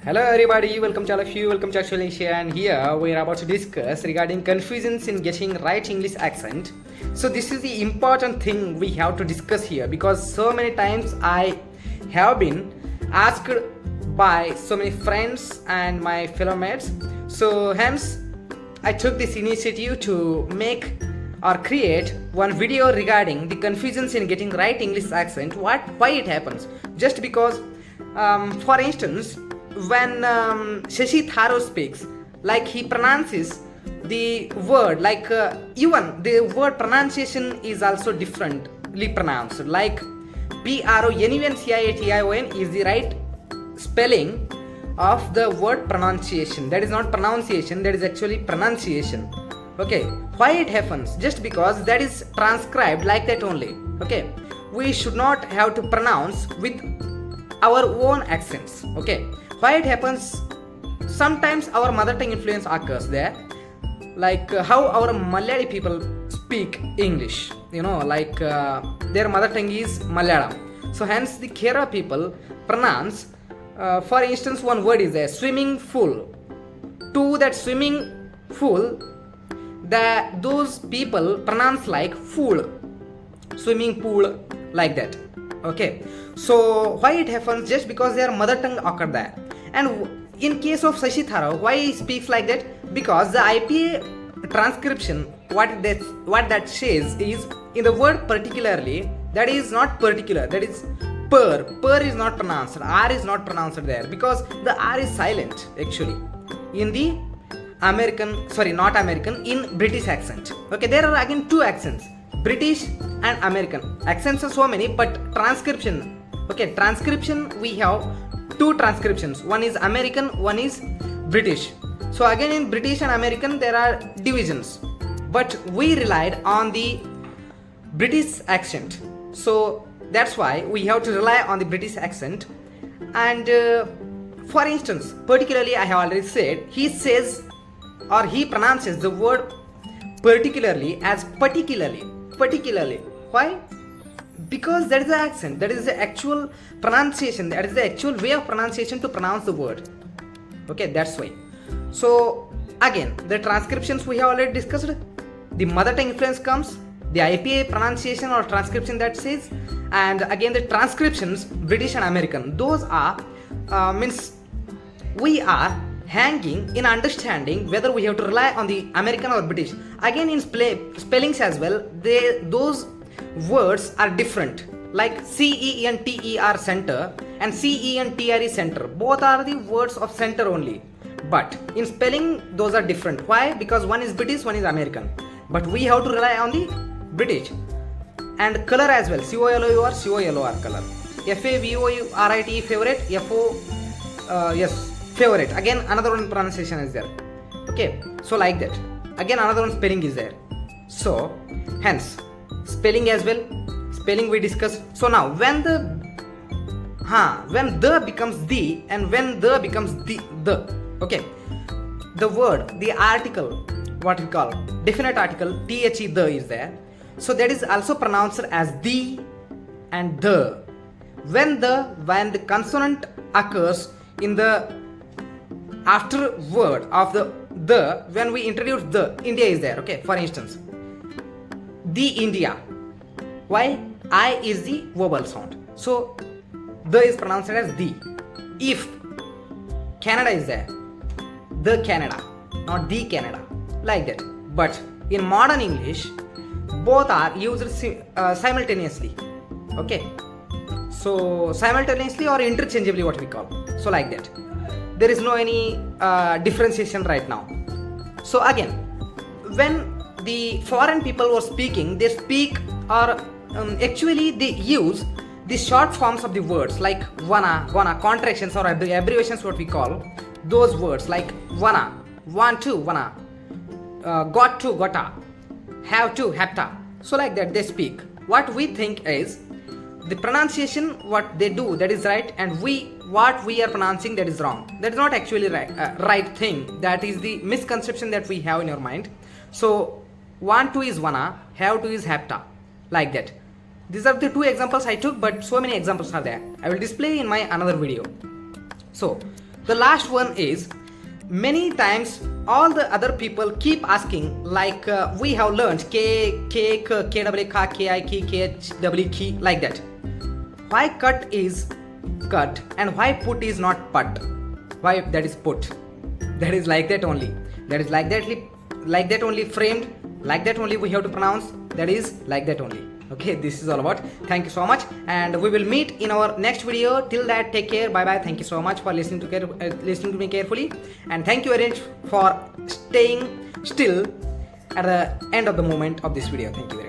Hello everybody, welcome to all of you, welcome to Australasia, and here we are about to discuss regarding confusions in getting right English accent. So this is the important thing we have to discuss here because so many times I have been asked by so many friends and my fellow mates. So hence I took this initiative to make or create one video regarding the confusions in getting right English accent, why it happens. Just because for instance, when Shashi Tharoor speaks, like he pronounces the word, like even the word pronunciation is also differently pronounced. Like PRONUNCIATION is the right spelling of the word pronunciation. That is not pronunciation, that is actually pronunciation. Okay, why it happens? Just because that is transcribed like that only. Okay, we should not have to pronounce with our own accents. Okay, why it happens? Sometimes our mother tongue influence occurs there, like how our Malayali people speak English, like their mother tongue is Malayalam. So hence the Kerala people pronounce, for instance, one word is there, swimming pool. To that swimming pool, those people pronounce like fool, swimming pool, like that. Okay, so why it happens? Just because their mother tongue occur there. And in case of Shashi Tharoor, why he speaks like that? Because the IPA transcription, what that says is, in the word particularly, that is not particular, that is per is not pronounced, R is not pronounced there, because the R is silent actually in the in British accent. Okay, there are again two accents, British and American. Accents are so many, but transcription, okay, transcription we have two transcriptions. One is American, one is British. So again in British and American there are divisions, but we relied on the British accent. So that's why we have to rely on the British accent. And for instance, particularly I have already said, he says or he pronounces the word particularly as particularly. Why? Because that is the accent, that is the actual pronunciation, that is the actual way of pronunciation to pronounce the word. Okay, that's why. So again, the transcriptions we have already discussed, the mother tongue influence comes, the IPA pronunciation or transcription that says, and again the transcriptions, British and American, those are means we are hanging in understanding whether we have to rely on the American or British. Again in spellings as well, those words are different, like CENTER center and CENTRE center, both are the words of center only, but in spelling those are different. Why? Because one is British, one is American, but we have to rely on the British. And color as well, COLOUR color, FAVORITE favorite, yes, favorite. Again another one pronunciation is there. Okay, so like that. Again another one spelling is there. So hence spelling as well, spelling we discussed. So now when the becomes the and when the becomes the, okay, the word, the article, what we call definite article, THE, the is there. So that is also pronounced as the and the. When the consonant occurs in the after word of the, when we introduce the, India is there. Okay, for instance, the India. Why? I is the vowel sound, so the is pronounced as the. If Canada is there, the Canada, not the Canada, like that. But in modern English, both are used simultaneously. Okay, so simultaneously or interchangeably, what we call. So like that. There is no any differentiation right now. So again, when the foreign people were speaking, they speak or actually they use the short forms of the words, like wanna, contractions or abbreviations, what we call those words, like wanna, want to, wanna, got to, gotta, have to, hafta. So like that they speak. What we think is the pronunciation, what they do, that is right, and what we are pronouncing, that is wrong. That is not actually right thing. That is the misconception that we have in your mind. So want to is wanna, have to is hafta, like that. These are the two examples I took, but so many examples are there. I will display in my another video. So The last one is, many times all the other people keep asking, like we have learned k, k, k, k, w, k, k, I, k, k, h, w, k, like that. Why cut is cut and why put is not put? Why that is put? That is like that only. That is like that only framed, like that only we have to pronounce. That is like that only. Okay, this is all about. Thank you so much, and we will meet in our next video. Till that, take care. Bye bye. Thank you so much for listening to me carefully, and thank you very much for staying still at the end of the moment of this video. Thank you very much.